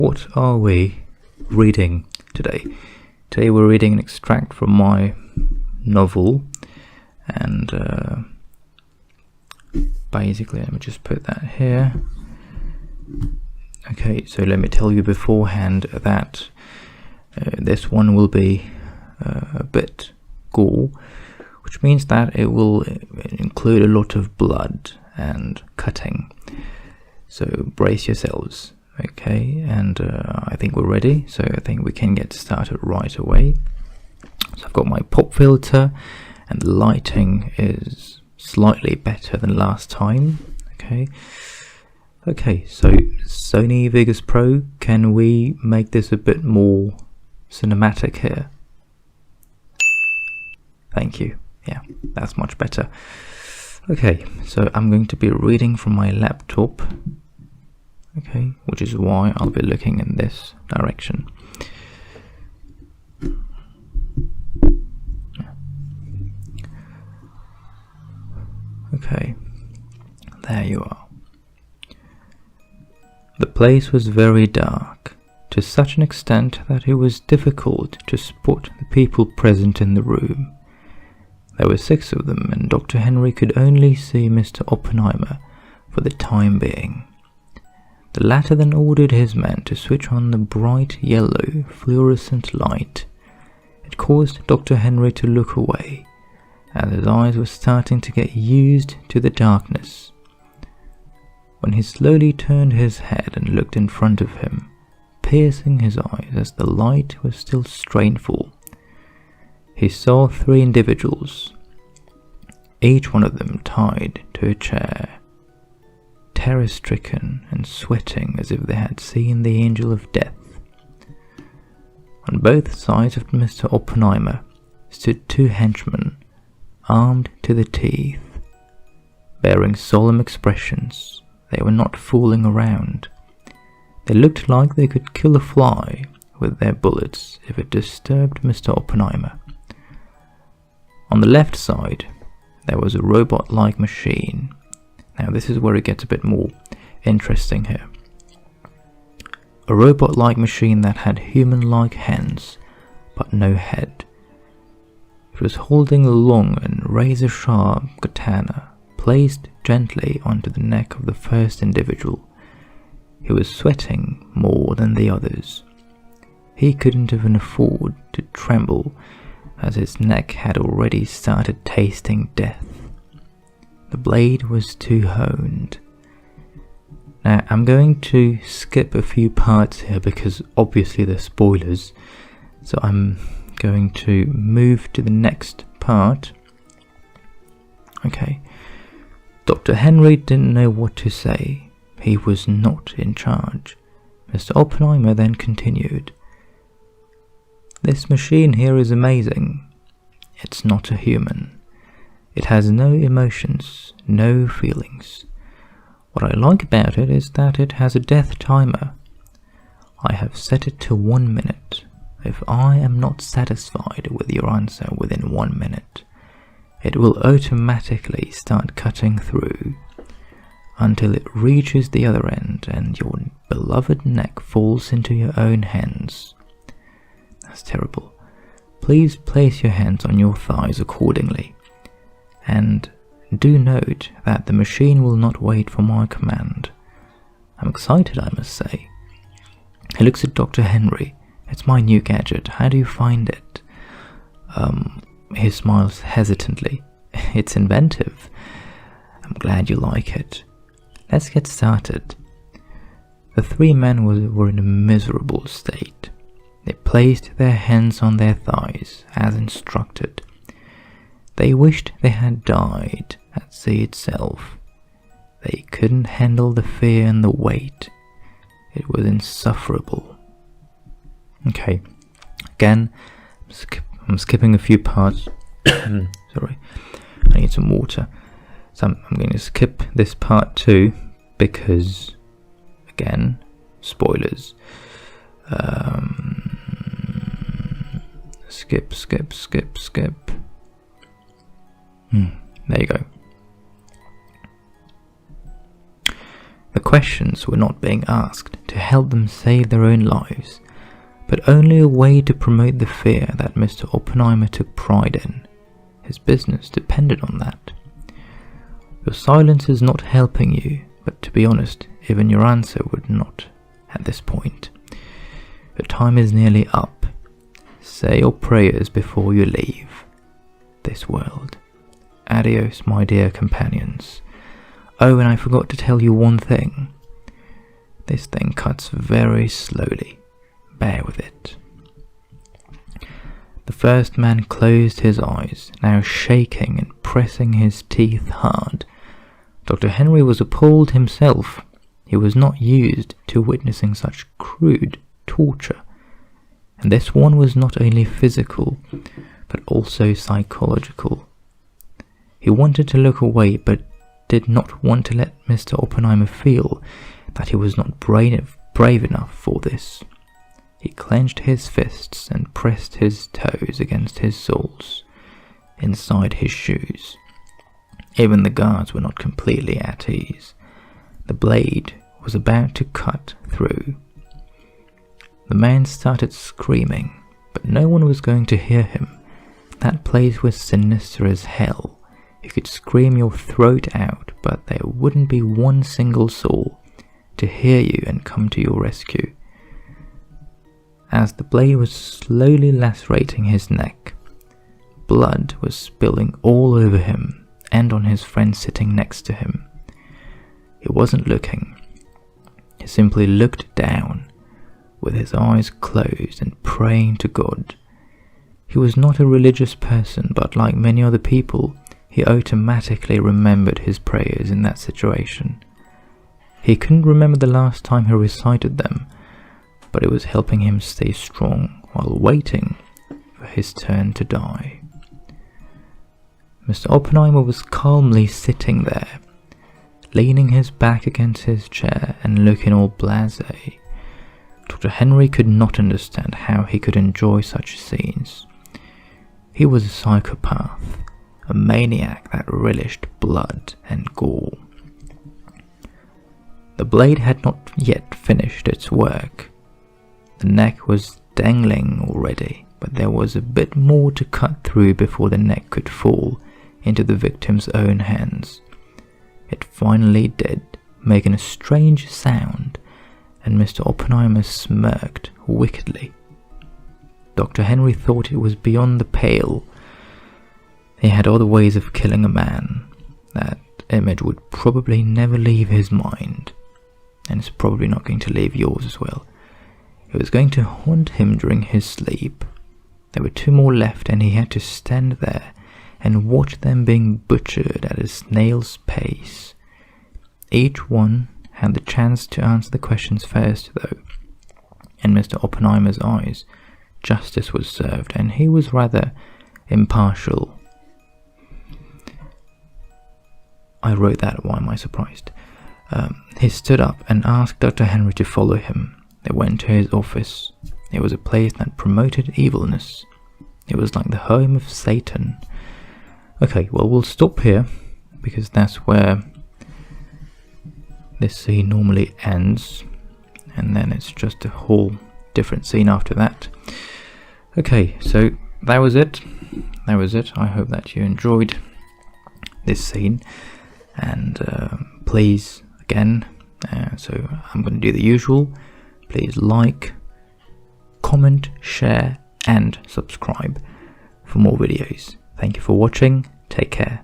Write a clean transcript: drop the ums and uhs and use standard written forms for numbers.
What are we reading today? Today we're reading an extract from my novel, and basically, let me just put that here. Okay, so let me tell you beforehand that this one will be a bit gore, which means that it will include a lot of blood and cutting. So brace yourselves. Okay, and I think we're ready, so I think we can get started right away. So I've got my pop filter, and the lighting is slightly better than last time. Okay, so Sony Vegas Pro, can we make this a bit more cinematic here? Thank you. Yeah, that's much better. Okay, so I'm going to be reading from my laptop. Okay, which is why I'll be looking in this direction. Okay, there you are. The place was very dark, to such an extent that it was difficult to spot the people present in the room. There were 6 of them, and Dr. Henry could only see Mr. Oppenheimer for the time being. The latter then ordered his men to switch on the bright yellow fluorescent light. It caused Dr. Henry to look away, as his eyes were starting to get used to the darkness. When he slowly turned his head and looked in front of him, piercing his eyes as the light was still strainful, he saw 3 individuals, each one of them tied to a chair, terror-stricken and sweating as if they had seen the angel of death. On both sides of Mr. Oppenheimer stood 2 henchmen, armed to the teeth, bearing solemn expressions. They were not fooling around. They looked like they could kill a fly with their bullets if it disturbed Mr. Oppenheimer. On the left side, there was a robot-like machine. Now this is where it gets a bit more interesting here. A robot-like machine that had human-like hands, but no head. It was holding a long and razor-sharp katana, placed gently onto the neck of the first individual. He was sweating more than the others. He couldn't even afford to tremble, as his neck had already started tasting death. The blade was too honed. Now I'm going to skip a few parts here because obviously they're spoilers, so I'm going to move to the next part. Okay, Dr. Henry didn't know what to say. He was not in charge. Mr. Oppenheimer then continued. This machine here is amazing. It's not a human. It has no emotions, no feelings. What I like about it is that it has a death timer. I have set it to 1 minute. If I am not satisfied with your answer within 1 minute, it will automatically start cutting through until it reaches the other end and your beloved neck falls into your own hands. That's terrible. Please place your hands on your thighs accordingly. And do note that the machine will not wait for my command. I'm excited, I must say. He looks at Dr. Henry. It's my new gadget. How do you find it? He smiles hesitantly. It's inventive. I'm glad you like it. Let's get started. The 3 men were in a miserable state. They placed their hands on their thighs, as instructed. They wished they had died at sea itself. They couldn't handle the fear and the weight. It was insufferable. Okay, again, I'm skipping a few parts. Sorry, I need some water. So I'm going to skip this part too, because, again, spoilers. Skip. There you go. The questions were not being asked to help them save their own lives, but only a way to promote the fear that Mr. Oppenheimer took pride in. His business depended on that. Your silence is not helping you, but to be honest, even your answer would not at this point. Your time is nearly up. Say your prayers before you leave this world. Adios, my dear companions. Oh, and I forgot to tell you one thing. This thing cuts very slowly. Bear with it. The first man closed his eyes, now shaking and pressing his teeth hard. Dr. Henry was appalled himself. He was not used to witnessing such crude torture. And this one was not only physical, but also psychological. He wanted to look away, but did not want to let Mr. Oppenheimer feel that he was not brave enough for this. He clenched his fists and pressed his toes against his soles, inside his shoes. Even the guards were not completely at ease. The blade was about to cut through. The man started screaming, but no one was going to hear him. That place was sinister as hell. You could scream your throat out, but there wouldn't be one single soul to hear you and come to your rescue. As the blade was slowly lacerating his neck, blood was spilling all over him and on his friend sitting next to him. He wasn't looking. He simply looked down, with his eyes closed and praying to God. He was not a religious person, but like many other people, he automatically remembered his prayers in that situation. He couldn't remember the last time he recited them, but it was helping him stay strong while waiting for his turn to die. Mr. Oppenheimer was calmly sitting there, leaning his back against his chair and looking all blasé. Dr. Henry could not understand how he could enjoy such scenes. He was a psychopath, a maniac that relished blood and gore. The blade had not yet finished its work. The neck was dangling already, but there was a bit more to cut through before the neck could fall into the victim's own hands. It finally did, making a strange sound, and Mr. Oppenheimer smirked wickedly. Dr. Henry thought it was beyond the pale. He had other ways of killing a man. That image would probably never leave his mind, and it's probably not going to leave yours as well. It was going to haunt him during his sleep. There were 2 more left, and he had to stand there and watch them being butchered at a snail's pace. Each one had the chance to answer the questions first, though. In Mr. Oppenheimer's eyes, justice was served, and he was rather impartial. I wrote that, why am I surprised? He stood up and asked Dr. Henry to follow him. They went to his office. It was a place that promoted evilness. It was like the home of Satan. Okay, well, we'll stop here, because that's where this scene normally ends, and then it's just a whole different scene after that. Okay, so that was it. I hope that you enjoyed this scene, and please, again, so I'm going to do the usual. Please like, comment, share, and subscribe for more videos. Thank you for watching. Take care.